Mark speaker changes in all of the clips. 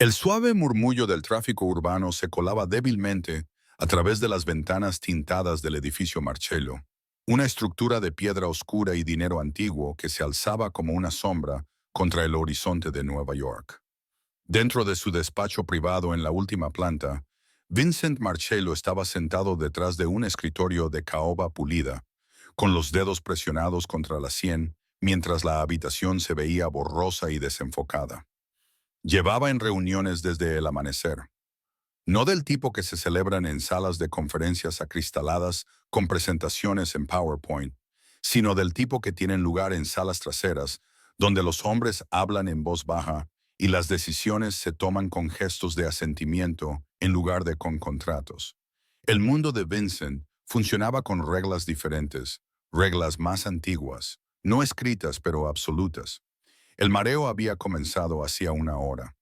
Speaker 1: El suave murmullo del tráfico urbano se colaba débilmente a través de las ventanas tintadas del edificio Marcello, una estructura de piedra oscura y dinero antiguo que se alzaba como una sombra contra el horizonte de Nueva York. Dentro de su despacho privado en la última planta, Vincent Marcello estaba sentado detrás de un escritorio de caoba pulida, con los dedos presionados contra la sien, mientras la habitación se veía borrosa y desenfocada. Llevaba en reuniones desde el amanecer, no del tipo que se celebran en salas de conferencias acristaladas con presentaciones en PowerPoint, sino del tipo que tienen lugar en salas traseras, donde los hombres hablan en voz baja y las decisiones se toman con gestos de asentimiento en lugar de con contratos. El mundo de Vincent funcionaba con reglas diferentes, reglas más antiguas, no escritas pero absolutas. El mareo había comenzado hacía una hora.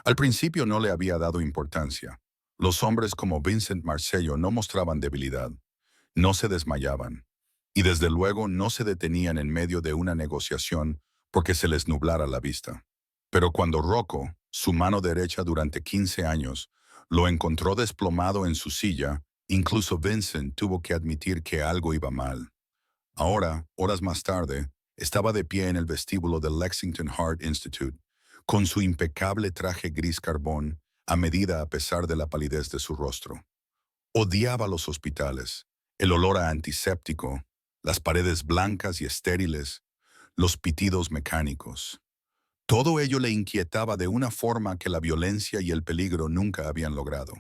Speaker 1: Al principio no le había dado importancia. Los hombres como Vincent Marcello no mostraban debilidad, no se desmayaban, y desde luego no se detenían en medio de una negociación porque se les nublara la vista. Pero cuando Rocco, su mano derecha durante 15 años, lo encontró desplomado en su silla, incluso Vincent tuvo que admitir que algo iba mal. Ahora, horas más tarde, estaba de pie en el vestíbulo del Lexington Heart Institute, con su impecable traje gris carbón, a medida a pesar de la palidez de su rostro. Odiaba los hospitales, el olor a antiséptico, las paredes blancas y estériles, los pitidos mecánicos. Todo ello le inquietaba de una forma que la violencia y el peligro nunca habían logrado.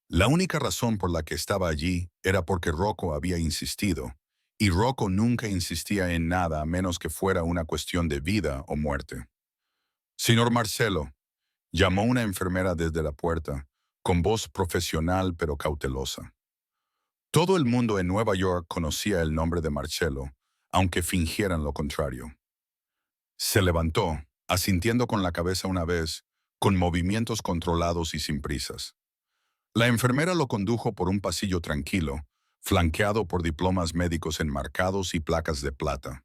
Speaker 1: La única razón por la que estaba allí era porque Rocco había insistido, y Rocco nunca insistía en nada a menos que fuera una cuestión de vida o muerte. Señor Marcelo, llamó una enfermera desde la puerta, con voz profesional pero cautelosa. Todo el mundo en Nueva York conocía el nombre de Marcelo, aunque fingieran lo contrario. Se levantó, asintiendo con la cabeza una vez, con movimientos controlados y sin prisas. La enfermera lo condujo por un pasillo tranquilo, flanqueado por diplomas médicos enmarcados y placas de plata.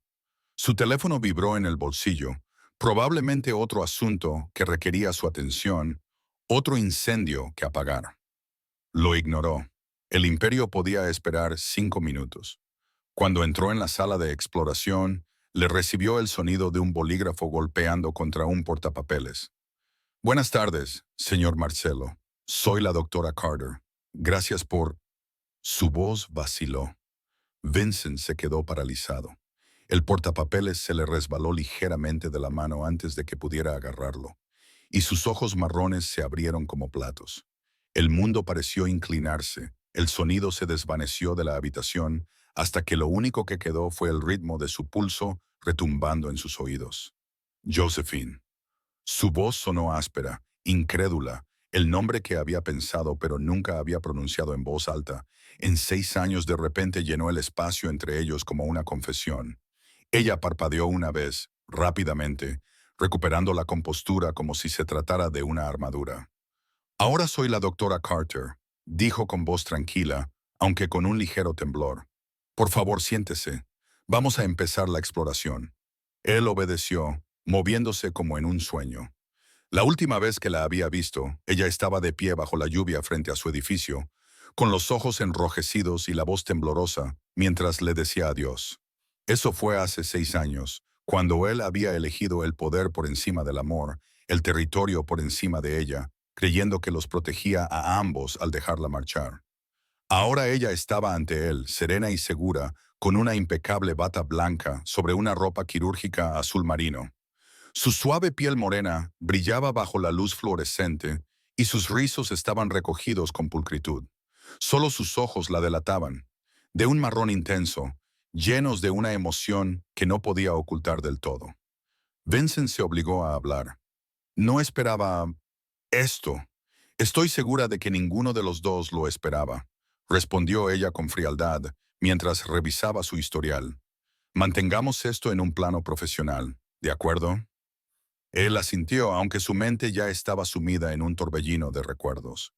Speaker 1: Su teléfono vibró en el bolsillo, probablemente otro asunto que requería su atención, otro incendio que apagar. Lo ignoró. El imperio podía esperar 5 minutos. Cuando entró en la sala de exploración, le recibió el sonido de un bolígrafo golpeando contra un portapapeles. Buenas tardes, señor Marcelo. Soy la doctora Carter. Gracias por... Su voz vaciló. Vincent se quedó paralizado. El portapapeles se le resbaló ligeramente de la mano antes de que pudiera agarrarlo, y sus ojos marrones se abrieron como platos. El mundo pareció inclinarse, el sonido se desvaneció de la habitación, hasta que lo único que quedó fue el ritmo de su pulso retumbando en sus oídos. Josephine. Su voz sonó áspera, incrédula, el nombre que había pensado pero nunca había pronunciado en voz alta. En 6 años de repente llenó el espacio entre ellos como una confesión. Ella parpadeó una vez, rápidamente, recuperando la compostura como si se tratara de una armadura. Ahora soy la doctora Carter, dijo con voz tranquila, aunque con un ligero temblor. Por favor, siéntese. Vamos a empezar la exploración. Él obedeció, moviéndose como en un sueño. La última vez que la había visto, ella estaba de pie bajo la lluvia frente a su edificio, con los ojos enrojecidos y la voz temblorosa, mientras le decía adiós. Eso fue hace 6 años, cuando él había elegido el poder por encima del amor, el territorio por encima de ella, creyendo que los protegía a ambos al dejarla marchar. Ahora ella estaba ante él, serena y segura, con una impecable bata blanca sobre una ropa quirúrgica azul marino. Su suave piel morena brillaba bajo la luz fluorescente y sus rizos estaban recogidos con pulcritud. Solo sus ojos la delataban, de un marrón intenso, llenos de una emoción que no podía ocultar del todo. Vincent se obligó a hablar. No esperaba esto. Estoy segura de que ninguno de los dos lo esperaba, respondió ella con frialdad mientras revisaba su historial. Mantengamos esto en un plano profesional, ¿de acuerdo? Él asintió, aunque su mente ya estaba sumida en un torbellino de recuerdos.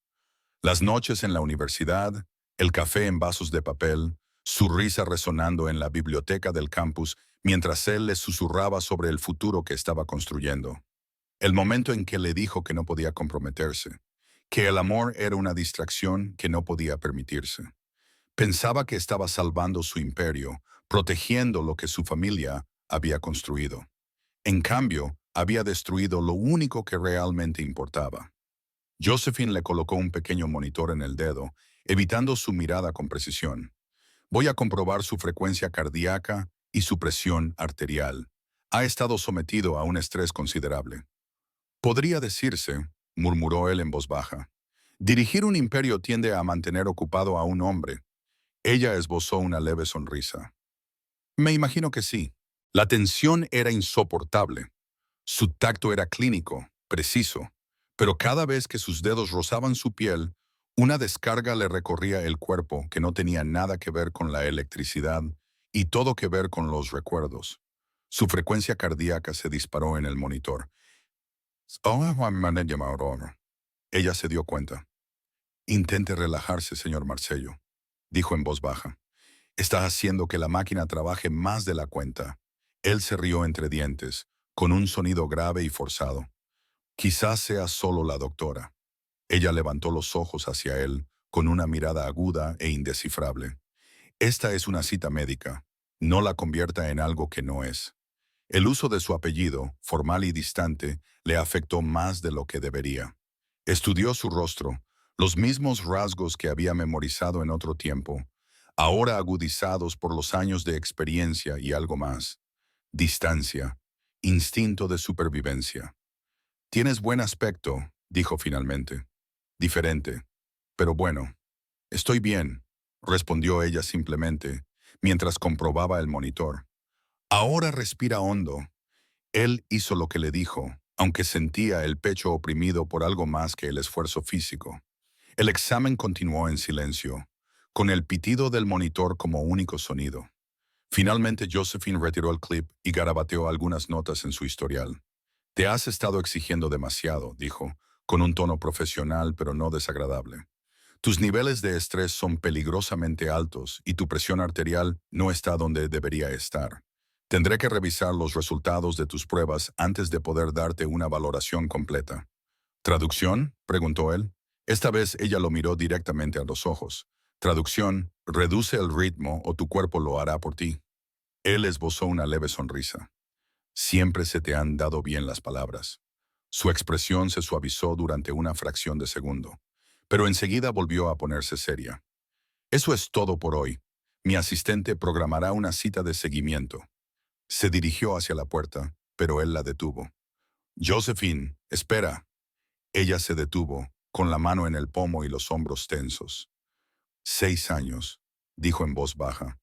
Speaker 1: Las noches en la universidad, el café en vasos de papel, su risa resonando en la biblioteca del campus mientras él le susurraba sobre el futuro que estaba construyendo. El momento en que le dijo que no podía comprometerse, que el amor era una distracción que no podía permitirse. Pensaba que estaba salvando su imperio, protegiendo lo que su familia había construido. En cambio, había destruido lo único que realmente importaba. Josephine le colocó un pequeño monitor en el dedo, evitando su mirada con precisión. Voy a comprobar su frecuencia cardíaca y su presión arterial. Ha estado sometido a un estrés considerable. Podría decirse, murmuró él en voz baja. Dirigir un imperio tiende a mantener ocupado a un hombre. Ella esbozó una leve sonrisa. Me imagino que sí. La tensión era insoportable. Su tacto era clínico, preciso, pero cada vez que sus dedos rozaban su piel, una descarga le recorría el cuerpo que no tenía nada que ver con la electricidad y todo que ver con los recuerdos. Su frecuencia cardíaca se disparó en el monitor. Ella se dio cuenta. Intente relajarse, señor Marcello, dijo en voz baja. Está haciendo que la máquina trabaje más de la cuenta. Él se rió entre dientes, con un sonido grave y forzado. Quizás sea solo la doctora. Ella levantó los ojos hacia él, con una mirada aguda e indescifrable. Esta es una cita médica. No la convierta en algo que no es. El uso de su apellido, formal y distante, le afectó más de lo que debería. Estudió su rostro, los mismos rasgos que había memorizado en otro tiempo, ahora agudizados por los años de experiencia y algo más. Distancia, instinto de supervivencia. Tienes buen aspecto, dijo finalmente. Diferente, pero bueno. Estoy bien, respondió ella simplemente, mientras comprobaba el monitor. Ahora respira hondo. Él hizo lo que le dijo, aunque sentía el pecho oprimido por algo más que el esfuerzo físico. El examen continuó en silencio, con el pitido del monitor como único sonido. Finalmente Josephine retiró el clip y garabateó algunas notas en su historial. Te has estado exigiendo demasiado, dijo, con un tono profesional pero no desagradable. Tus niveles de estrés son peligrosamente altos y tu presión arterial no está donde debería estar. Tendré que revisar los resultados de tus pruebas antes de poder darte una valoración completa. ¿Traducción?, preguntó él. Esta vez ella lo miró directamente a los ojos. Traducción, reduce el ritmo o tu cuerpo lo hará por ti. Él esbozó una leve sonrisa. Siempre se te han dado bien las palabras. Su expresión se suavizó durante una fracción de segundo, pero enseguida volvió a ponerse seria. Eso es todo por hoy. Mi asistente programará una cita de seguimiento. Se dirigió hacia la puerta, pero él la detuvo. Josephine, espera. Ella se detuvo, con la mano en el pomo y los hombros tensos. 6 años, dijo en voz baja,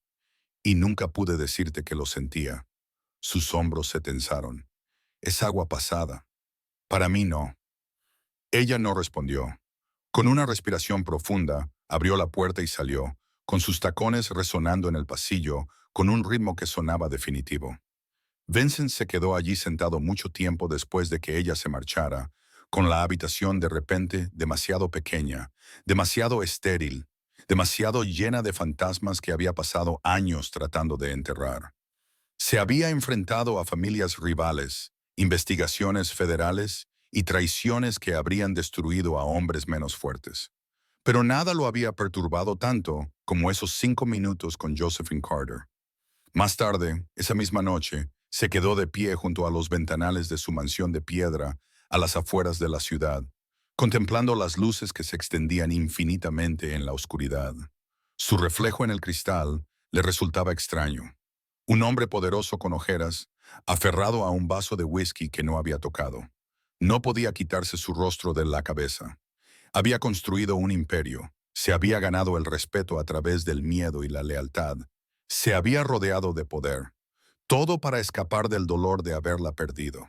Speaker 1: y nunca pude decirte que lo sentía. Sus hombros se tensaron. Es agua pasada. Para mí no. Ella no respondió. Con una respiración profunda, abrió la puerta y salió, con sus tacones resonando en el pasillo, con un ritmo que sonaba definitivo. Vincent se quedó allí sentado mucho tiempo después de que ella se marchara, con la habitación de repente demasiado pequeña, demasiado estéril, demasiado llena de fantasmas que había pasado años tratando de enterrar. Se había enfrentado a familias rivales, investigaciones federales y traiciones que habrían destruido a hombres menos fuertes. Pero nada lo había perturbado tanto como esos 5 minutos con Josephine Carter. Más tarde, esa misma noche, se quedó de pie junto a los ventanales de su mansión de piedra a las afueras de la ciudad, contemplando las luces que se extendían infinitamente en la oscuridad. Su reflejo en el cristal le resultaba extraño. Un hombre poderoso con ojeras, aferrado a un vaso de whisky que no había tocado. No podía quitarse su rostro de la cabeza. Había construido un imperio, se había ganado el respeto a través del miedo y la lealtad, se había rodeado de poder, todo para escapar del dolor de haberla perdido.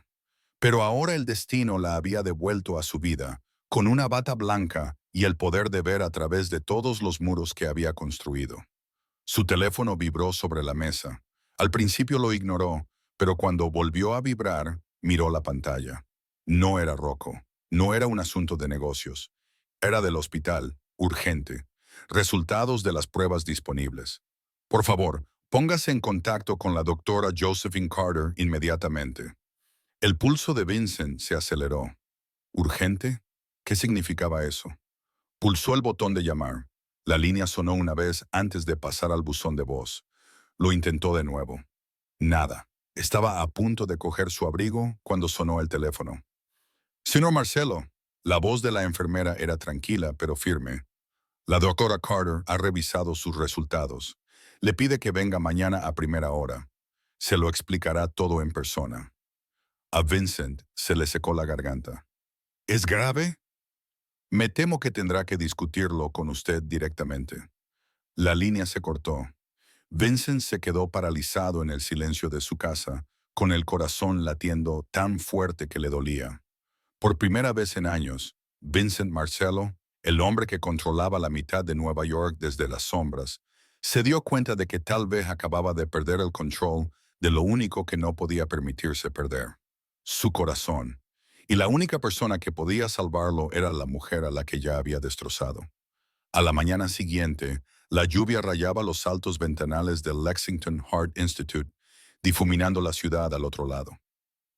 Speaker 1: Pero ahora el destino la había devuelto a su vida, con una bata blanca y el poder de ver a través de todos los muros que había construido. Su teléfono vibró sobre la mesa. Al principio lo ignoró, pero cuando volvió a vibrar, miró la pantalla. No era Rocco, no era un asunto de negocios. Era del hospital, urgente. Resultados de las pruebas disponibles. Por favor, póngase en contacto con la doctora Josephine Carter inmediatamente. El pulso de Vincent se aceleró. ¿Urgente? ¿Qué significaba eso? Pulsó el botón de llamar. La línea sonó una vez antes de pasar al buzón de voz. Lo intentó de nuevo. Nada. Estaba a punto de coger su abrigo cuando sonó el teléfono. Señor Marcelo. La voz de la enfermera era tranquila pero firme. La doctora Carter ha revisado sus resultados. Le pide que venga mañana a primera hora. Se lo explicará todo en persona. A Vincent se le secó la garganta. ¿Es grave? Me temo que tendrá que discutirlo con usted directamente. La línea se cortó. Vincent se quedó paralizado en el silencio de su casa, con el corazón latiendo tan fuerte que le dolía. Por primera vez en años, Vincent Marcello, el hombre que controlaba la mitad de Nueva York desde las sombras, se dio cuenta de que tal vez acababa de perder el control de lo único que no podía permitirse perder: su corazón. Y la única persona que podía salvarlo era la mujer a la que ya había destrozado. A la mañana siguiente, la lluvia rayaba los altos ventanales del Lexington Heart Institute, difuminando la ciudad al otro lado.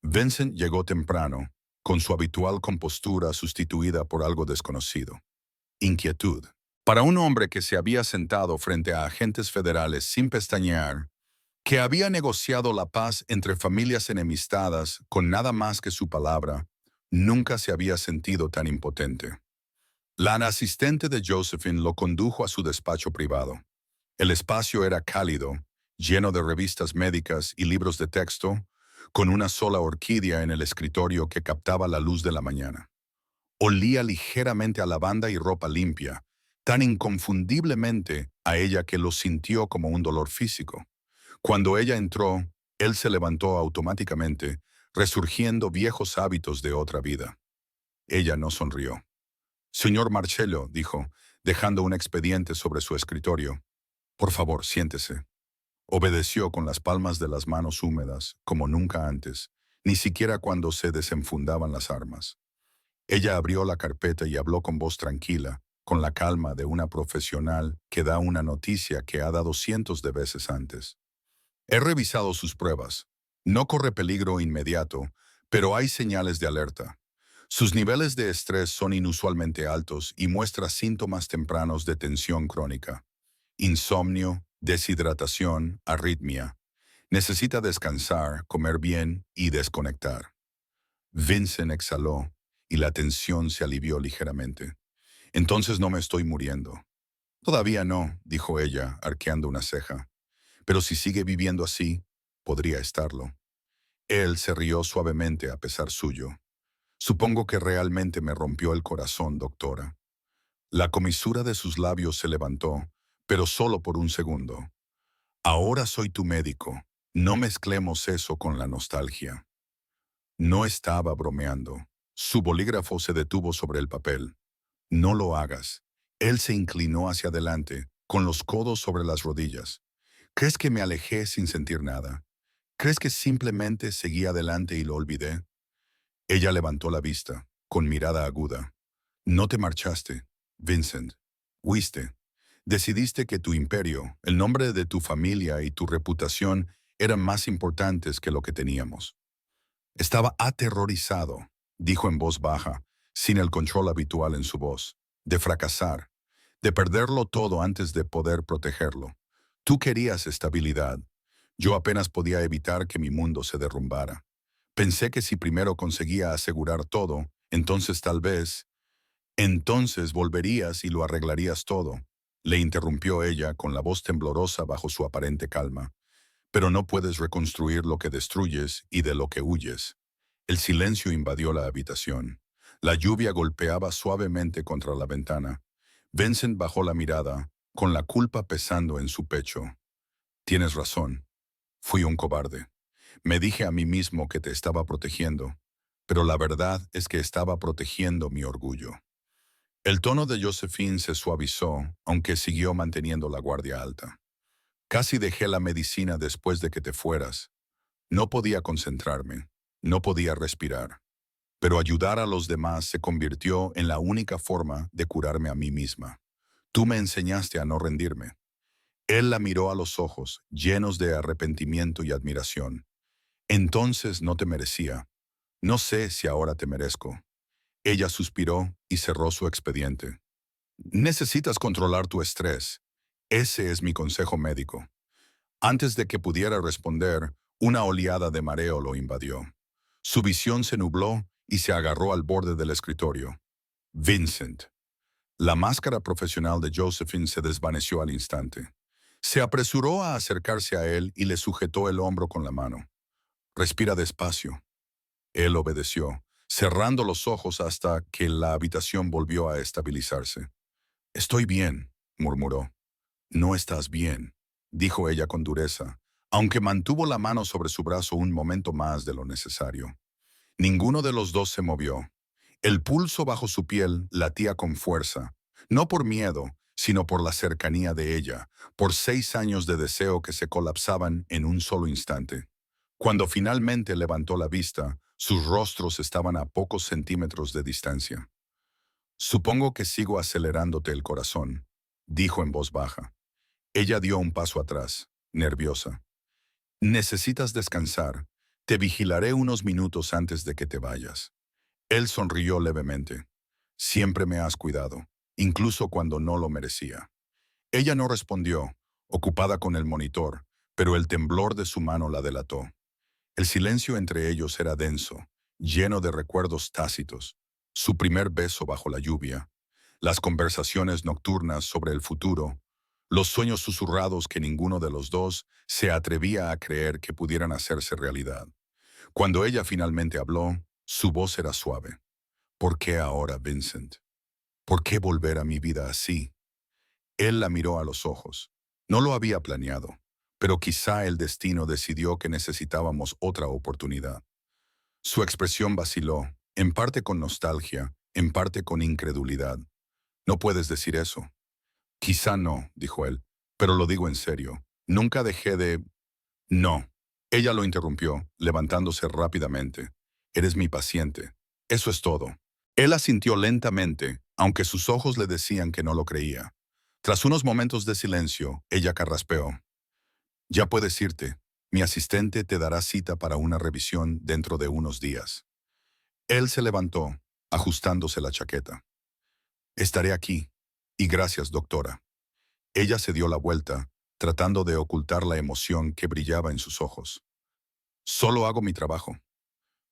Speaker 1: Vincent llegó temprano, con su habitual compostura sustituida por algo desconocido: inquietud. Para un hombre que se había sentado frente a agentes federales sin pestañear, que había negociado la paz entre familias enemistadas con nada más que su palabra, nunca se había sentido tan impotente. La asistente de Josephine lo condujo a su despacho privado. El espacio era cálido, lleno de revistas médicas y libros de texto, con una sola orquídea en el escritorio que captaba la luz de la mañana. Olía ligeramente a lavanda y ropa limpia, tan inconfundiblemente a ella que lo sintió como un dolor físico. Cuando ella entró, él se levantó automáticamente, resurgiendo viejos hábitos de otra vida. Ella no sonrió. Señor Marcello, dijo, dejando un expediente sobre su escritorio. Por favor, siéntese. Obedeció con las palmas de las manos húmedas, como nunca antes, ni siquiera cuando se desenfundaban las armas. Ella abrió la carpeta y habló con voz tranquila, con la calma de una profesional que da una noticia que ha dado cientos de veces antes. He revisado sus pruebas. No corre peligro inmediato, pero hay señales de alerta. Sus niveles de estrés son inusualmente altos y muestra síntomas tempranos de tensión crónica: insomnio, deshidratación, arritmia. Necesita descansar, comer bien y desconectar. Vincent exhaló y la tensión se alivió ligeramente. Entonces no me estoy muriendo. Todavía no, dijo ella, arqueando una ceja. Pero si sigue viviendo así, podría estarlo. Él se rió suavemente a pesar suyo. Supongo que realmente me rompió el corazón, doctora. La comisura de sus labios se levantó, pero solo por un segundo. Ahora soy tu médico. No mezclemos eso con la nostalgia. No estaba bromeando. Su bolígrafo se detuvo sobre el papel. No lo hagas. Él se inclinó hacia adelante, con los codos sobre las rodillas. ¿Crees que me alejé sin sentir nada? ¿Crees que simplemente seguí adelante y lo olvidé? Ella levantó la vista, con mirada aguda. No te marchaste, Vincent. Huiste. Decidiste que tu imperio, el nombre de tu familia y tu reputación eran más importantes que lo que teníamos. Estaba aterrorizado, dijo en voz baja, sin el control habitual en su voz, de fracasar, de perderlo todo antes de poder protegerlo. Tú querías estabilidad. Yo apenas podía evitar que mi mundo se derrumbara. Pensé que si primero conseguía asegurar todo, entonces tal vez... Entonces volverías y lo arreglarías todo, le interrumpió ella con la voz temblorosa bajo su aparente calma. Pero no puedes reconstruir lo que destruyes y de lo que huyes. El silencio invadió la habitación. La lluvia golpeaba suavemente contra la ventana. Vincent bajó la mirada, con la culpa pesando en su pecho. Tienes razón. Fui un cobarde. Me dije a mí mismo que te estaba protegiendo, pero la verdad es que estaba protegiendo mi orgullo. El tono de Josephine se suavizó, aunque siguió manteniendo la guardia alta. Casi dejé la medicina después de que te fueras. No podía concentrarme, no podía respirar. Pero ayudar a los demás se convirtió en la única forma de curarme a mí misma. Tú me enseñaste a no rendirme. Él la miró a los ojos, llenos de arrepentimiento y admiración. Entonces no te merecía. No sé si ahora te merezco. Ella suspiró y cerró su expediente. Necesitas controlar tu estrés. Ese es mi consejo médico. Antes de que pudiera responder, una oleada de mareo lo invadió. Su visión se nubló y se agarró al borde del escritorio. Vincent. La máscara profesional de Josephine se desvaneció al instante. Se apresuró a acercarse a él y le sujetó el hombro con la mano. Respira despacio. Él obedeció, cerrando los ojos hasta que la habitación volvió a estabilizarse. Estoy bien, murmuró. No estás bien, dijo ella con dureza, aunque mantuvo la mano sobre su brazo un momento más de lo necesario. Ninguno de los dos se movió. El pulso bajo su piel latía con fuerza, no por miedo, sino por la cercanía de ella, por 6 años de deseo que se colapsaban en un solo instante. Cuando finalmente levantó la vista, sus rostros estaban a pocos centímetros de distancia. Supongo que sigo acelerándote el corazón, dijo en voz baja. Ella dio un paso atrás, nerviosa. Necesitas descansar. Te vigilaré unos minutos antes de que te vayas. Él sonrió levemente. Siempre me has cuidado, incluso cuando no lo merecía. Ella no respondió, ocupada con el monitor, pero el temblor de su mano la delató. El silencio entre ellos era denso, lleno de recuerdos tácitos. Su primer beso bajo la lluvia, las conversaciones nocturnas sobre el futuro, los sueños susurrados que ninguno de los dos se atrevía a creer que pudieran hacerse realidad. Cuando ella finalmente habló, su voz era suave. ¿Por qué ahora, Vincent? ¿Por qué volver a mi vida así? Él la miró a los ojos. No lo había planeado, pero quizá el destino decidió que necesitábamos otra oportunidad. Su expresión vaciló, en parte con nostalgia, en parte con incredulidad. No puedes decir eso. Quizá no, dijo él, pero lo digo en serio. Nunca dejé de... No. Ella lo interrumpió, levantándose rápidamente. Eres mi paciente. Eso es todo. Él asintió lentamente, aunque sus ojos le decían que no lo creía. Tras unos momentos de silencio, ella carraspeó. Ya puedes irte. Mi asistente te dará cita para una revisión dentro de unos días. Él se levantó, ajustándose la chaqueta. Estaré aquí. Y gracias, doctora. Ella se dio la vuelta, tratando de ocultar la emoción que brillaba en sus ojos. Solo hago mi trabajo.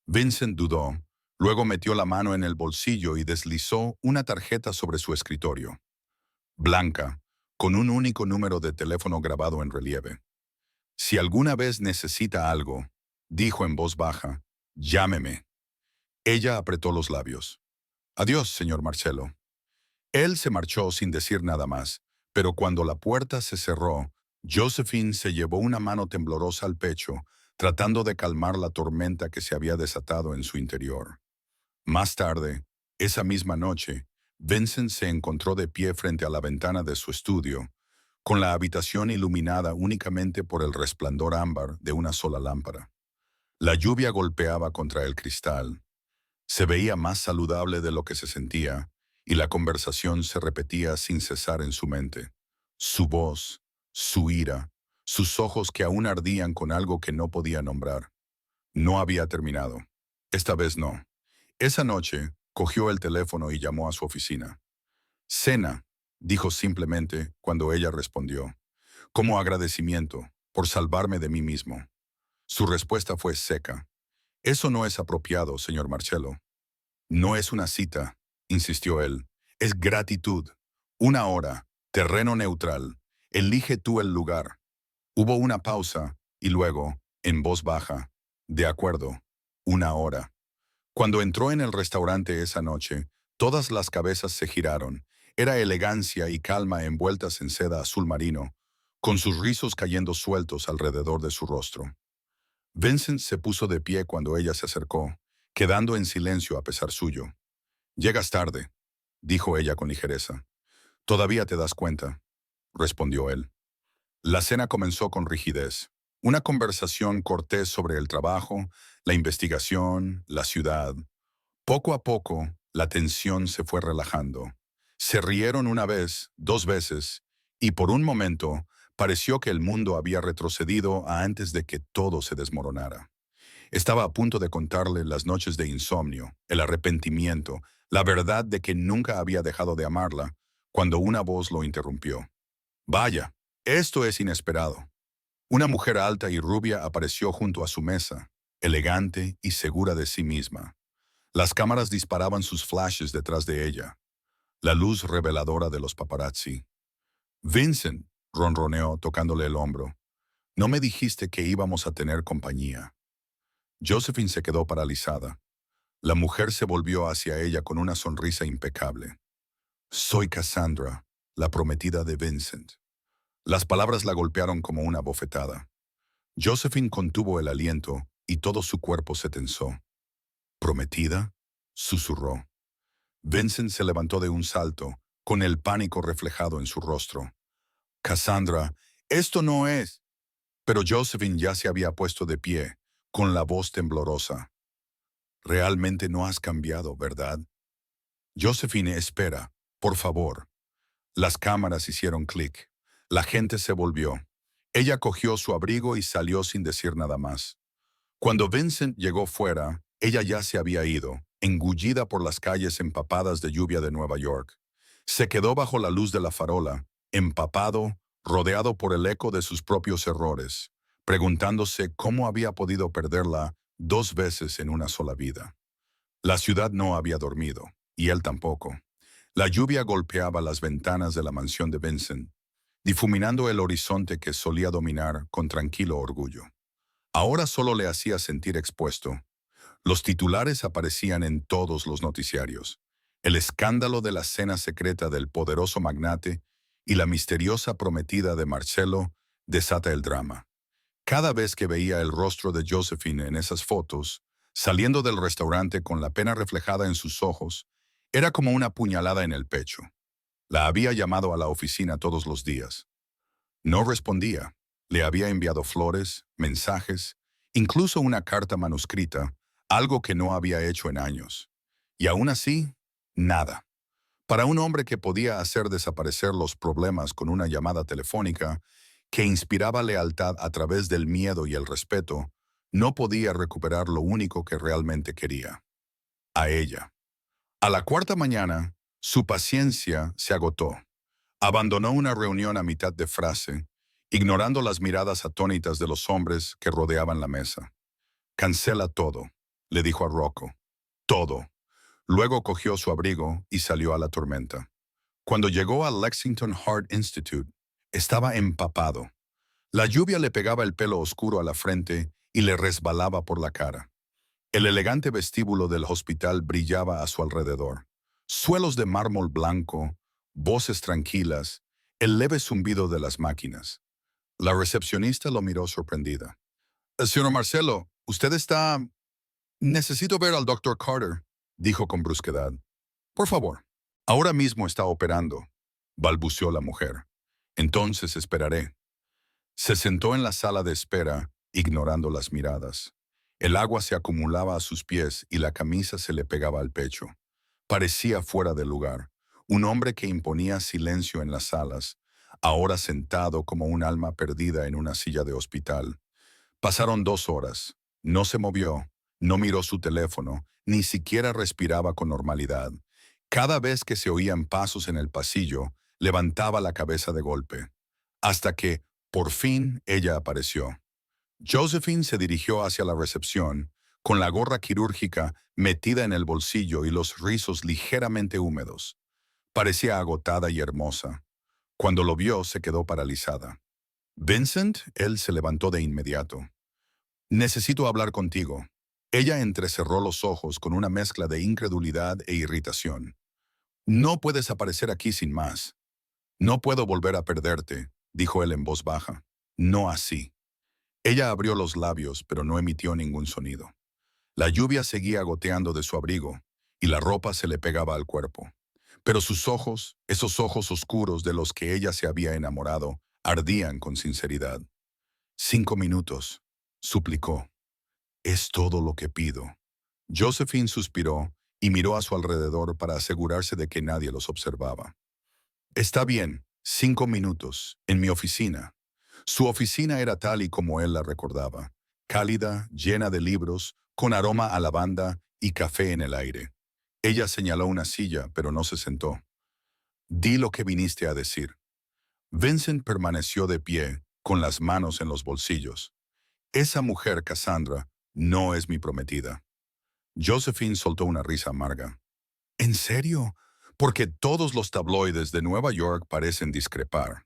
Speaker 1: Vincent dudó, luego metió la mano en el bolsillo y deslizó una tarjeta sobre su escritorio. Blanca, con un único número de teléfono grabado en relieve. Si alguna vez necesita algo, dijo en voz baja, llámeme. Ella apretó los labios. Adiós, señor Marcelo. Él se marchó sin decir nada más, pero cuando la puerta se cerró, Josephine se llevó una mano temblorosa al pecho, tratando de calmar la tormenta que se había desatado en su interior. Más tarde, esa misma noche, Vincent se encontró de pie frente a la ventana de su estudio, con la habitación iluminada únicamente por el resplandor ámbar de una sola lámpara. La lluvia golpeaba contra el cristal. Se veía más saludable de lo que se sentía, y la conversación se repetía sin cesar en su mente. Su voz, su ira, sus ojos que aún ardían con algo que no podía nombrar. No había terminado. Esta vez no. Esa noche, cogió el teléfono y llamó a su oficina. Cena, dijo simplemente cuando ella respondió, como agradecimiento por salvarme de mí mismo. Su respuesta fue seca. Eso no es apropiado, señor Marcello. No es una cita, insistió él. Es gratitud. Una hora, terreno neutral. Elige tú el lugar. Hubo una pausa y luego, en voz baja, de acuerdo, una hora. Cuando entró en el restaurante esa noche, todas las cabezas se giraron. Era elegancia y calma envueltas en seda azul marino, con sus rizos cayendo sueltos alrededor de su rostro. Vincent se puso de pie cuando ella se acercó, quedando en silencio a pesar suyo. «Llegas tarde», dijo ella con ligereza. «Todavía te das cuenta», respondió él. La cena comenzó con rigidez. Una conversación cortés sobre el trabajo, la investigación, la ciudad. Poco a poco, la tensión se fue relajando. Se rieron una vez, dos veces, y por un momento pareció que el mundo había retrocedido a antes de que todo se desmoronara. Estaba a punto de contarle las noches de insomnio, el arrepentimiento, la verdad de que nunca había dejado de amarla, cuando una voz lo interrumpió. Vaya, esto es inesperado. Una mujer alta y rubia apareció junto a su mesa, elegante y segura de sí misma. Las cámaras disparaban sus flashes detrás de ella, la luz reveladora de los paparazzi. Vincent, ronroneó tocándole el hombro. No me dijiste que íbamos a tener compañía. Josephine se quedó paralizada. La mujer se volvió hacia ella con una sonrisa impecable. Soy Cassandra, la prometida de Vincent. Las palabras la golpearon como una bofetada. Josephine contuvo el aliento y todo su cuerpo se tensó. ¿Prometida? Susurró. Vincent se levantó de un salto, con el pánico reflejado en su rostro. Cassandra, esto no es. Pero Josephine ya se había puesto de pie, con la voz temblorosa. Realmente no has cambiado, ¿verdad? Josephine, espera, por favor. Las cámaras hicieron clic. La gente se volvió. Ella cogió su abrigo y salió sin decir nada más. Cuando Vincent llegó fuera, ella ya se había ido, engullida por las calles empapadas de lluvia de Nueva York. Se quedó bajo la luz de la farola, empapado, rodeado por el eco de sus propios errores, preguntándose cómo había podido perderla 2 veces en una sola vida. La ciudad no había dormido, y él tampoco. La lluvia golpeaba las ventanas de la mansión de Vincent, difuminando el horizonte que solía dominar con tranquilo orgullo. Ahora solo le hacía sentir expuesto. Los titulares aparecían en todos los noticiarios. El escándalo de la cena secreta del poderoso magnate y la misteriosa prometida de Marcelo desata el drama. Cada vez que veía el rostro de Josephine en esas fotos, saliendo del restaurante con la pena reflejada en sus ojos, era como una puñalada en el pecho. La había llamado a la oficina todos los días. No respondía. Le había enviado flores, mensajes, incluso una carta manuscrita, algo que no había hecho en años. Y aún así, nada. Para un hombre que podía hacer desaparecer los problemas con una llamada telefónica, que inspiraba lealtad a través del miedo y el respeto, no podía recuperar lo único que realmente quería: a ella. A la cuarta mañana, su paciencia se agotó. Abandonó una reunión a mitad de frase, ignorando las miradas atónitas de los hombres que rodeaban la mesa. «Cancela todo», le dijo a Rocco. «Todo». Luego cogió su abrigo y salió a la tormenta. Cuando llegó al Lexington Heart Institute, estaba empapado. La lluvia le pegaba el pelo oscuro a la frente y le resbalaba por la cara. El elegante vestíbulo del hospital brillaba a su alrededor. Suelos de mármol blanco, voces tranquilas, el leve zumbido de las máquinas. La recepcionista lo miró sorprendida. «Señor Marcelo, usted está...» «Necesito ver al doctor Carter», dijo con brusquedad. «Por favor». «Ahora mismo está operando», balbuceó la mujer. «Entonces esperaré». Se sentó en la sala de espera, ignorando las miradas. El agua se acumulaba a sus pies y la camisa se le pegaba al pecho. Parecía fuera de lugar, un hombre que imponía silencio en las salas, ahora sentado como un alma perdida en una silla de hospital. Pasaron 2 horas. No se movió, no miró su teléfono, ni siquiera respiraba con normalidad. Cada vez que se oían pasos en el pasillo, levantaba la cabeza de golpe. Hasta que, por fin, ella apareció. Josephine se dirigió hacia la recepción, con la gorra quirúrgica metida en el bolsillo y los rizos ligeramente húmedos. Parecía agotada y hermosa. Cuando lo vio, se quedó paralizada. «Vincent», él se levantó de inmediato. «Necesito hablar contigo». Ella entrecerró los ojos con una mezcla de incredulidad e irritación. «No puedes aparecer aquí sin más». «No puedo volver a perderte», dijo él en voz baja. «No así». Ella abrió los labios, pero no emitió ningún sonido. La lluvia seguía goteando de su abrigo, y la ropa se le pegaba al cuerpo. Pero sus ojos, esos ojos oscuros de los que ella se había enamorado, ardían con sinceridad. «5 minutos», suplicó. «Es todo lo que pido». Josephine suspiró y miró a su alrededor para asegurarse de que nadie los observaba. «Está bien, 5 minutos, en mi oficina». Su oficina era tal y como él la recordaba. cálida, llena de libros, con aroma a lavanda y café en el aire. Ella señaló una silla, pero no se sentó. Di lo que viniste a decir. Vincent permaneció de pie, con las manos en los bolsillos. Esa mujer, Cassandra, no es mi prometida. Josephine soltó una risa amarga. ¿En serio? Porque todos los tabloides de Nueva York parecen discrepar.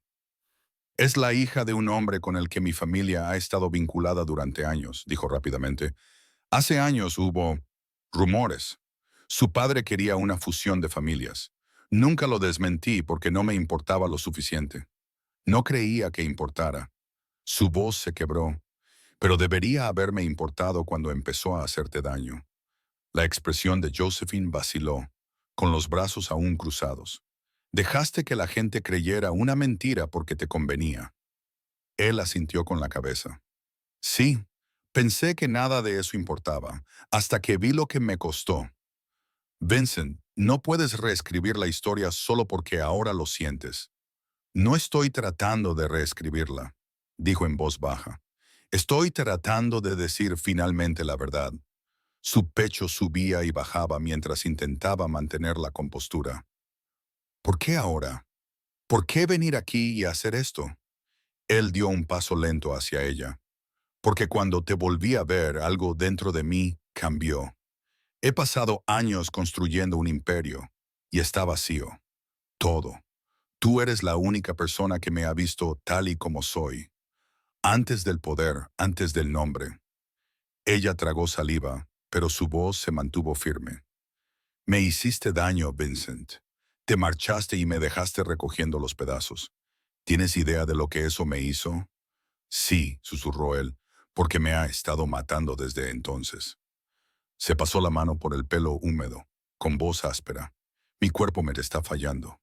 Speaker 1: Es la hija de un hombre con el que mi familia ha estado vinculada durante años, dijo rápidamente. Hace años hubo rumores. Su padre quería una fusión de familias. Nunca lo desmentí porque no me importaba lo suficiente. No creía que importara. Su voz se quebró, pero debería haberme importado cuando empezó a hacerte daño. La expresión de Josephine vaciló, con los brazos aún cruzados. Dejaste que la gente creyera una mentira porque te convenía. Él asintió con la cabeza. Sí, pensé que nada de eso importaba, hasta que vi lo que me costó. Vincent, no puedes reescribir la historia solo porque ahora lo sientes. No estoy tratando de reescribirla, dijo en voz baja. Estoy tratando de decir finalmente la verdad. Su pecho subía y bajaba mientras intentaba mantener la compostura. ¿Por qué ahora? ¿Por qué venir aquí y hacer esto? Él dio un paso lento hacia ella. Porque cuando te volví a ver, algo dentro de mí cambió. He pasado años construyendo un imperio y está vacío. Todo. Tú eres la única persona que me ha visto tal y como soy. Antes del poder, antes del nombre. Ella tragó saliva, pero su voz se mantuvo firme. Me hiciste daño, Vincent. Te marchaste y me dejaste recogiendo los pedazos. ¿Tienes idea de lo que eso me hizo? Sí, susurró él, porque me ha estado matando desde entonces. Se pasó la mano por el pelo húmedo, con voz áspera. Mi cuerpo me está fallando.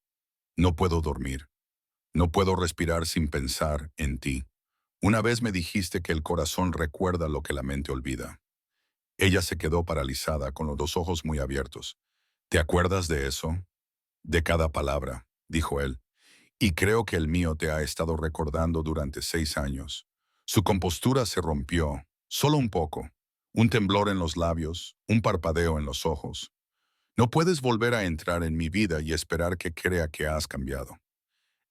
Speaker 1: No puedo dormir. No puedo respirar sin pensar en ti. Una vez me dijiste que el corazón recuerda lo que la mente olvida. Ella se quedó paralizada, con los dos ojos muy abiertos. ¿Te acuerdas de eso? De cada palabra, dijo él. Y creo que el mío te ha estado recordando durante 6 años. Su compostura se rompió, solo un poco. Un temblor en los labios, un parpadeo en los ojos. No puedes volver a entrar en mi vida y esperar que crea que has cambiado.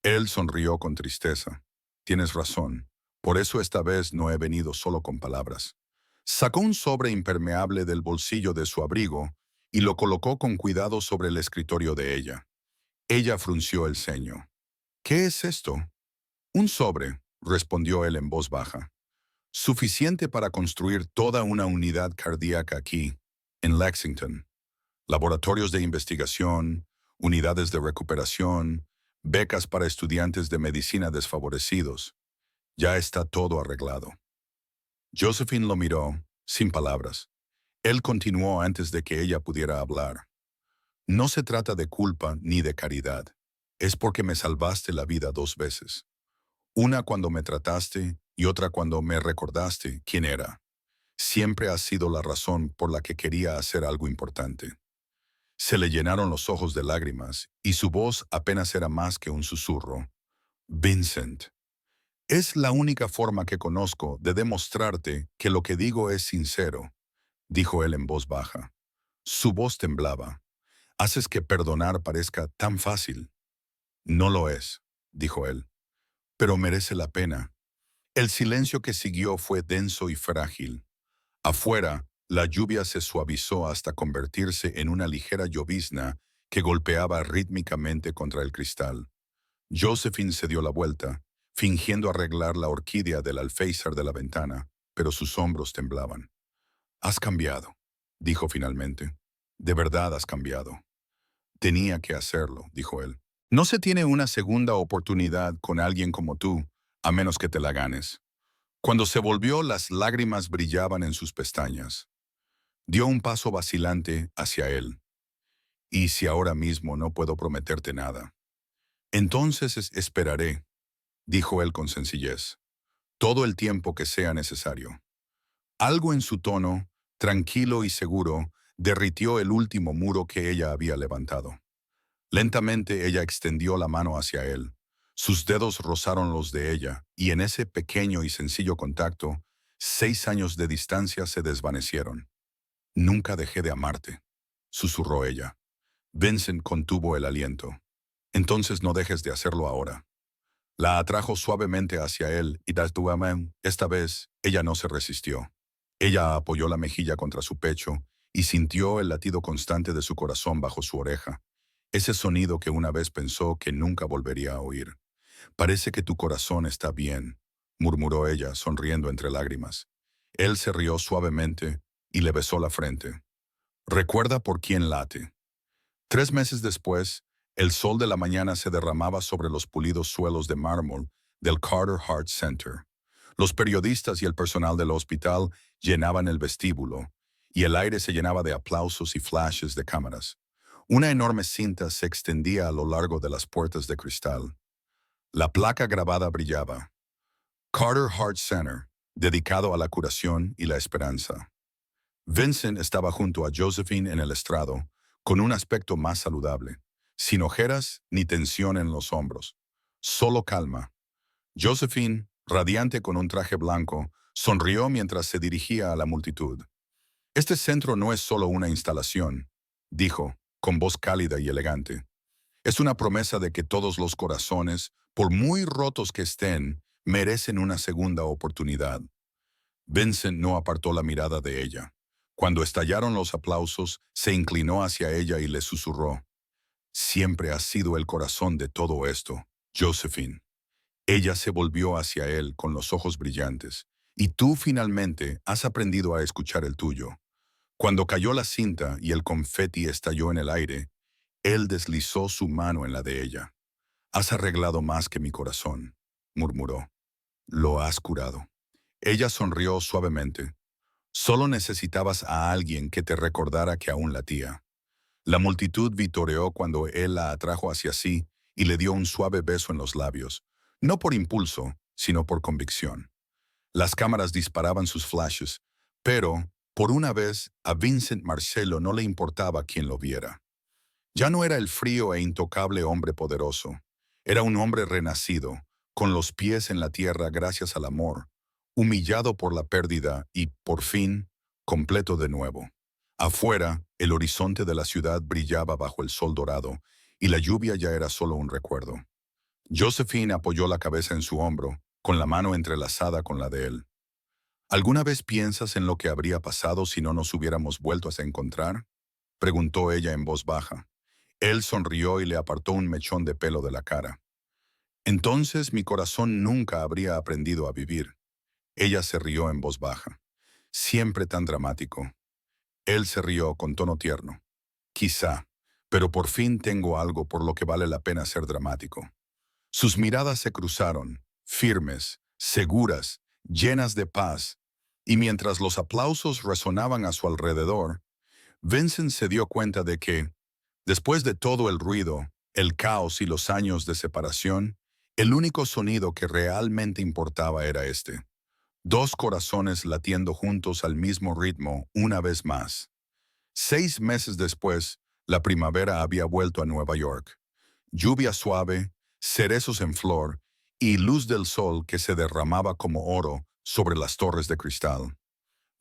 Speaker 1: Él sonrió con tristeza. Tienes razón. Por eso esta vez no he venido solo con palabras. Sacó un sobre impermeable del bolsillo de su abrigo y lo colocó con cuidado sobre el escritorio de ella. Ella frunció el ceño. ¿Qué es esto? Un sobre, respondió él en voz baja. Suficiente para construir toda una unidad cardíaca aquí, en Lexington. Laboratorios de investigación, unidades de recuperación, becas para estudiantes de medicina desfavorecidos. Ya está todo arreglado. Josephine lo miró, sin palabras. Él continuó antes de que ella pudiera hablar. No se trata de culpa ni de caridad. Es porque me salvaste la vida 2 veces. Una cuando me trataste y otra cuando me recordaste quién era. Siempre has sido la razón por la que quería hacer algo importante. Se le llenaron los ojos de lágrimas y su voz apenas era más que un susurro. Vincent. Es la única forma que conozco de demostrarte que lo que digo es sincero, dijo él en voz baja. Su voz temblaba. Haces que perdonar parezca tan fácil. No lo es, dijo él, pero merece la pena. El silencio que siguió fue denso y frágil. Afuera, la lluvia se suavizó hasta convertirse en una ligera llovizna que golpeaba rítmicamente contra el cristal. Josephine se dio la vuelta, fingiendo arreglar la orquídea del alféizar de la ventana, pero sus hombros temblaban. Has cambiado, dijo finalmente. De verdad has cambiado. Tenía que hacerlo, dijo él. No se tiene una segunda oportunidad con alguien como tú, a menos que te la ganes. Cuando se volvió, las lágrimas brillaban en sus pestañas. Dio un paso vacilante hacia él. ¿Y si ahora mismo no puedo prometerte nada? Entonces esperaré, dijo él con sencillez, todo el tiempo que sea necesario. Algo en su tono, tranquilo y seguro, derritió el último muro que ella había levantado. Lentamente ella extendió la mano hacia él. Sus dedos rozaron los de ella, y en ese pequeño y sencillo contacto 6 años de distancia se desvanecieron. Nunca dejé de amarte, susurró ella. Vincent contuvo el aliento. Entonces no dejes de hacerlo ahora. La atrajo suavemente hacia él y esta vez ella no se resistió. Ella apoyó la mejilla contra su pecho y sintió el latido constante de su corazón bajo su oreja, ese sonido que una vez pensó que nunca volvería a oír. Parece que tu corazón está bien, murmuró ella, sonriendo entre lágrimas. Él se rió suavemente y le besó la frente. Recuerda por quién late. 3 meses después, el sol de la mañana se derramaba sobre los pulidos suelos de mármol del Carter Heart Center. Los periodistas y el personal del hospital llenaban el vestíbulo, y el aire se llenaba de aplausos y flashes de cámaras. Una enorme cinta se extendía a lo largo de las puertas de cristal. La placa grabada brillaba. Carter Heart Center, dedicado a la curación y la esperanza. Vincent estaba junto a Josephine en el estrado, con un aspecto más saludable, sin ojeras ni tensión en los hombros. Solo calma. Josephine, radiante con un traje blanco, sonrió mientras se dirigía a la multitud. Este centro no es solo una instalación, dijo, con voz cálida y elegante. Es una promesa de que todos los corazones, por muy rotos que estén, merecen una segunda oportunidad. Vincent no apartó la mirada de ella. Cuando estallaron los aplausos, se inclinó hacia ella y le susurró. Siempre has sido el corazón de todo esto, Josephine. Ella se volvió hacia él con los ojos brillantes. Y tú finalmente has aprendido a escuchar el tuyo. Cuando cayó la cinta y el confeti estalló en el aire, él deslizó su mano en la de ella. Has arreglado más que mi corazón, murmuró. Lo has curado. Ella sonrió suavemente. Solo necesitabas a alguien que te recordara que aún latía. La multitud vitoreó cuando él la atrajo hacia sí y le dio un suave beso en los labios, no por impulso, sino por convicción. Las cámaras disparaban sus flashes, pero, por una vez, a Vincent Marcello no le importaba quién lo viera. Ya no era el frío e intocable hombre poderoso. Era un hombre renacido, con los pies en la tierra gracias al amor, humillado por la pérdida y, por fin, completo de nuevo. Afuera, el horizonte de la ciudad brillaba bajo el sol dorado, y la lluvia ya era solo un recuerdo. Josephine apoyó la cabeza en su hombro, con la mano entrelazada con la de él. ¿Alguna vez piensas en lo que habría pasado si no nos hubiéramos vuelto a encontrar? Preguntó ella en voz baja. Él sonrió y le apartó un mechón de pelo de la cara. Entonces mi corazón nunca habría aprendido a vivir. Ella se rió en voz baja. Siempre tan dramático. Él se rió con tono tierno. Quizá, pero por fin tengo algo por lo que vale la pena ser dramático. Sus miradas se cruzaron, firmes, seguras, llenas de paz, y mientras los aplausos resonaban a su alrededor, Vincent se dio cuenta de que, después de todo el ruido, el caos y los años de separación, el único sonido que realmente importaba era este. Dos corazones latiendo juntos al mismo ritmo una vez más. 6 meses después, la primavera había vuelto a Nueva York. Lluvia suave, cerezos en flor y luz del sol que se derramaba como oro sobre las torres de cristal.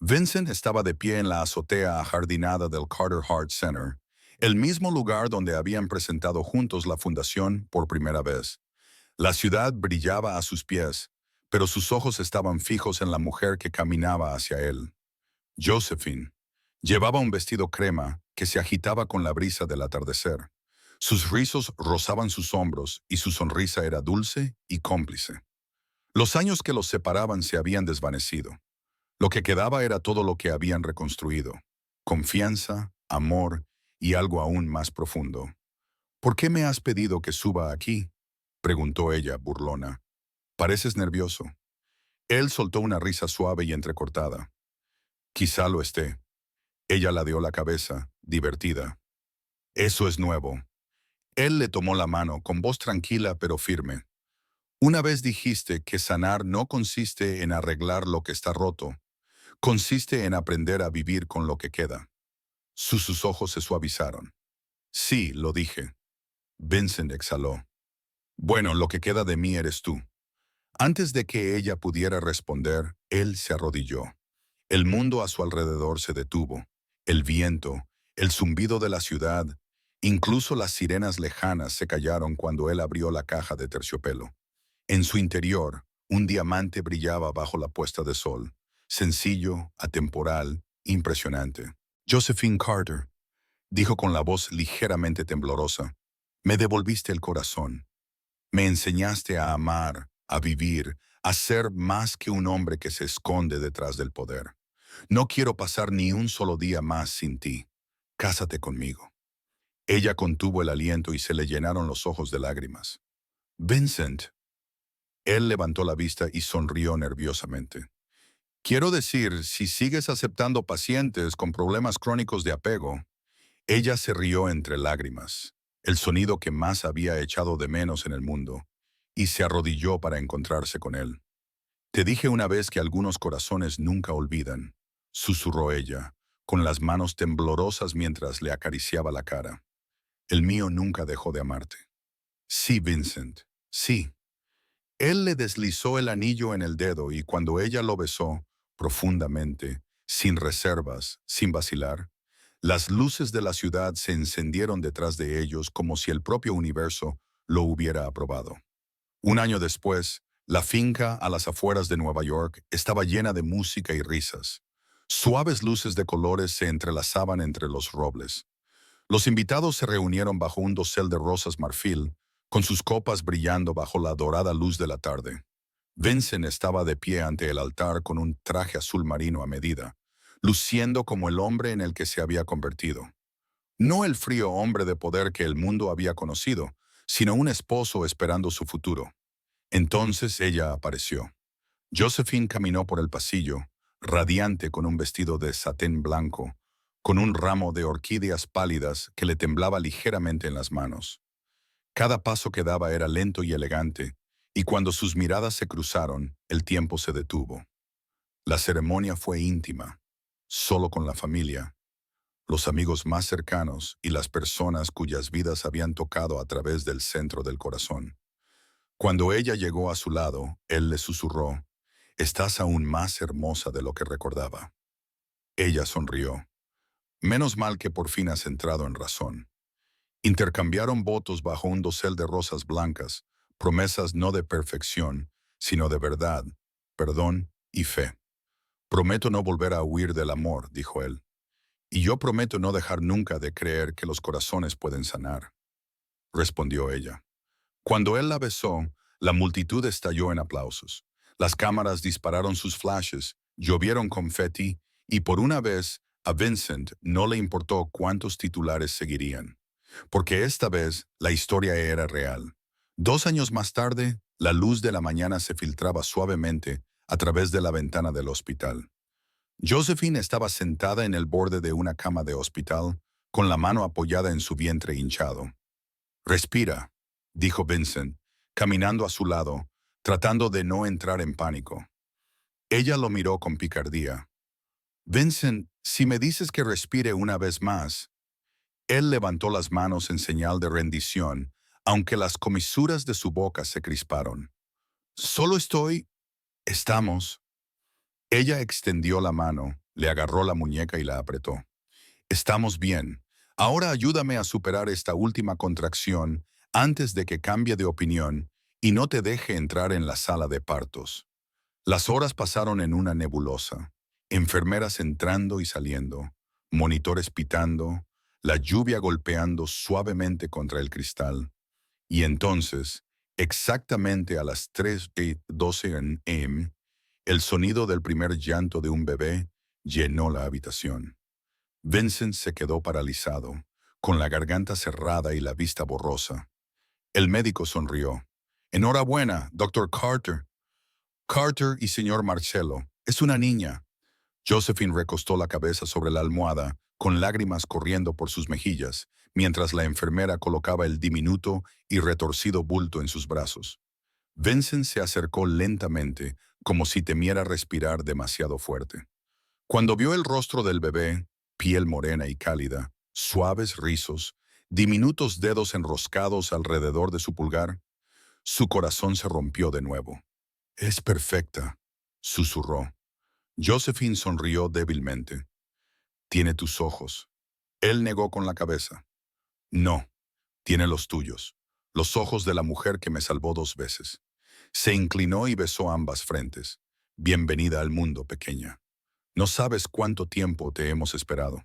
Speaker 1: Vincent estaba de pie en la azotea ajardinada del Carter Heart Center, el mismo lugar donde habían presentado juntos la fundación por primera vez. La ciudad brillaba a sus pies, pero sus ojos estaban fijos en la mujer que caminaba hacia él. Josephine. Llevaba un vestido crema que se agitaba con la brisa del atardecer. Sus rizos rozaban sus hombros y su sonrisa era dulce y cómplice. Los años que los separaban se habían desvanecido. Lo que quedaba era todo lo que habían reconstruido. Confianza, amor y algo aún más profundo. ¿Por qué me has pedido que suba aquí?, preguntó ella, burlona. Pareces nervioso. Él soltó una risa suave y entrecortada. Quizá lo esté. Ella ladeó la cabeza, divertida. Eso es nuevo. Él le tomó la mano con voz tranquila pero firme. Una vez dijiste que sanar no consiste en arreglar lo que está roto, consiste en aprender a vivir con lo que queda. Sus ojos se suavizaron. Sí, lo dije. Vincent exhaló. Bueno, lo que queda de mí eres tú. Antes de que ella pudiera responder, él se arrodilló. El mundo a su alrededor se detuvo. El viento, el zumbido de la ciudad, incluso las sirenas lejanas se callaron cuando él abrió la caja de terciopelo. En su interior, un diamante brillaba bajo la puesta de sol, sencillo, atemporal, impresionante. Josephine Carter, dijo con la voz ligeramente temblorosa, me devolviste el corazón. Me enseñaste a amar, a vivir, a ser más que un hombre que se esconde detrás del poder. No quiero pasar ni un solo día más sin ti. Cásate conmigo. Ella contuvo el aliento y se le llenaron los ojos de lágrimas. Vincent. Él levantó la vista y sonrió nerviosamente. Quiero decir, si sigues aceptando pacientes con problemas crónicos de apego. Ella se rió entre lágrimas, el sonido que más había echado de menos en el mundo, y se arrodilló para encontrarse con él. Te dije una vez que algunos corazones nunca olvidan, susurró ella, con las manos temblorosas mientras le acariciaba la cara. El mío nunca dejó de amarte. Sí, Vincent, sí. Él le deslizó el anillo en el dedo y cuando ella lo besó, profundamente, sin reservas, sin vacilar, las luces de la ciudad se encendieron detrás de ellos como si el propio universo lo hubiera aprobado. Un año después, la finca a las afueras de Nueva York estaba llena de música y risas. Suaves luces de colores se entrelazaban entre los robles. Los invitados se reunieron bajo un dosel de rosas marfil, con sus copas brillando bajo la dorada luz de la tarde. Vincent estaba de pie ante el altar con un traje azul marino a medida, luciendo como el hombre en el que se había convertido. No el frío hombre de poder que el mundo había conocido, sino un esposo esperando su futuro. Entonces ella apareció. Josephine caminó por el pasillo, radiante con un vestido de satén blanco, con un ramo de orquídeas pálidas que le temblaba ligeramente en las manos. Cada paso que daba era lento y elegante, y cuando sus miradas se cruzaron, el tiempo se detuvo. La ceremonia fue íntima, solo con la familia, los amigos más cercanos y las personas cuyas vidas habían tocado a través del centro del corazón. Cuando ella llegó a su lado, él le susurró, «Estás aún más hermosa de lo que recordaba». Ella sonrió. Menos mal que por fin has entrado en razón. Intercambiaron votos bajo un dosel de rosas blancas, promesas no de perfección, sino de verdad, perdón y fe. Prometo no volver a huir del amor, dijo él. Y yo prometo no dejar nunca de creer que los corazones pueden sanar, respondió ella. Cuando él la besó, la multitud estalló en aplausos. Las cámaras dispararon sus flashes, llovieron confeti, y por una vez a Vincent no le importó cuántos titulares seguirían. Porque esta vez la historia era real. 2 años más tarde, la luz de la mañana se filtraba suavemente a través de la ventana del hospital. Josephine estaba sentada en el borde de una cama de hospital, con la mano apoyada en su vientre hinchado. Respira, dijo Vincent, caminando a su lado, tratando de no entrar en pánico. Ella lo miró con picardía. Vincent, si me dices que respire una vez más. Él levantó las manos en señal de rendición, aunque las comisuras de su boca se crisparon. Solo estamos. Ella extendió la mano, le agarró la muñeca y la apretó. Estamos bien. Ahora ayúdame a superar esta última contracción antes de que cambie de opinión y no te deje entrar en la sala de partos. Las horas pasaron en una nebulosa. Enfermeras entrando y saliendo, monitores pitando, la lluvia golpeando suavemente contra el cristal. Y entonces, exactamente a las 3:12 am, el sonido del primer llanto de un bebé llenó la habitación. Vincent se quedó paralizado, con la garganta cerrada y la vista borrosa. El médico sonrió. «Enhorabuena, doctor Carter». «Carter y señor Marcello, es una niña». Josephine recostó la cabeza sobre la almohada, con lágrimas corriendo por sus mejillas, mientras la enfermera colocaba el diminuto y retorcido bulto en sus brazos. Vincent se acercó lentamente, como si temiera respirar demasiado fuerte. Cuando vio el rostro del bebé, piel morena y cálida, suaves rizos, diminutos dedos enroscados alrededor de su pulgar, su corazón se rompió de nuevo. Es perfecta, susurró. Josephine sonrió débilmente. Tiene tus ojos. Él negó con la cabeza. No, tiene los tuyos, los ojos de la mujer que me salvó 2 veces. Se inclinó y besó ambas frentes. Bienvenida al mundo, pequeña. No sabes cuánto tiempo te hemos esperado.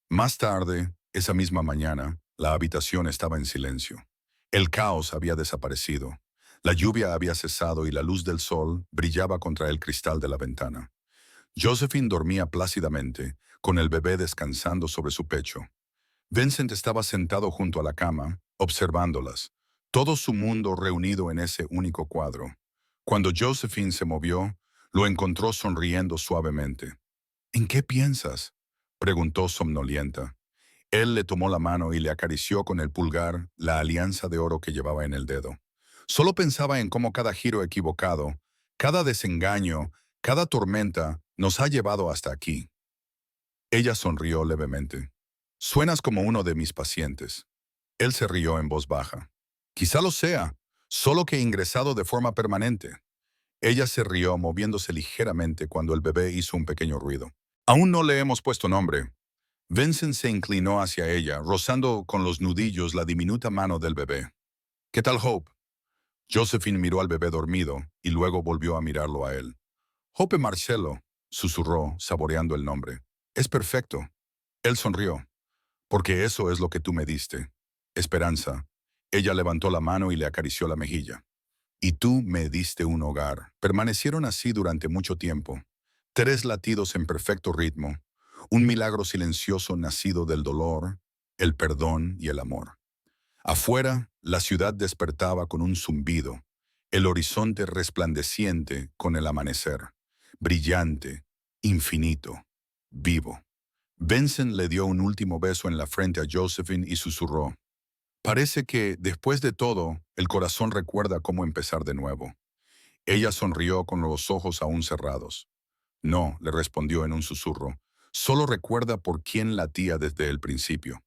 Speaker 1: Más tarde, esa misma mañana, la habitación estaba en silencio. El caos había desaparecido. La lluvia había cesado y la luz del sol brillaba contra el cristal de la ventana. Josephine dormía plácidamente, con el bebé descansando sobre su pecho. Vincent estaba sentado junto a la cama, observándolas, todo su mundo reunido en ese único cuadro. Cuando Josephine se movió, lo encontró sonriendo suavemente. ¿En qué piensas?, preguntó somnolienta. Él le tomó la mano y le acarició con el pulgar la alianza de oro que llevaba en el dedo. Solo pensaba en cómo cada giro equivocado, cada desengaño, cada tormenta nos ha llevado hasta aquí. Ella sonrió levemente. Suenas como uno de mis pacientes. Él se rió en voz baja. Quizá lo sea, solo que ingresado de forma permanente. Ella se rió moviéndose ligeramente cuando el bebé hizo un pequeño ruido. Aún no le hemos puesto nombre. Vincent se inclinó hacia ella, rozando con los nudillos la diminuta mano del bebé. ¿Qué tal, Hope? Josephine miró al bebé dormido y luego volvió a mirarlo a él. Hope Marcello, susurró, saboreando el nombre. Es perfecto. Él sonrió. Porque eso es lo que tú me diste. Esperanza. Ella levantó la mano y le acarició la mejilla. Y tú me diste un hogar. Permanecieron así durante mucho tiempo. 3 latidos en perfecto ritmo. Un milagro silencioso nacido del dolor, el perdón y el amor. Afuera, la ciudad despertaba con un zumbido. El horizonte resplandeciente con el amanecer. Brillante, infinito, vivo. Vincent le dio un último beso en la frente a Josephine y susurró. Parece que, después de todo, el corazón recuerda cómo empezar de nuevo. Ella sonrió con los ojos aún cerrados. No, le respondió en un susurro. Solo recuerda por quién latía desde el principio.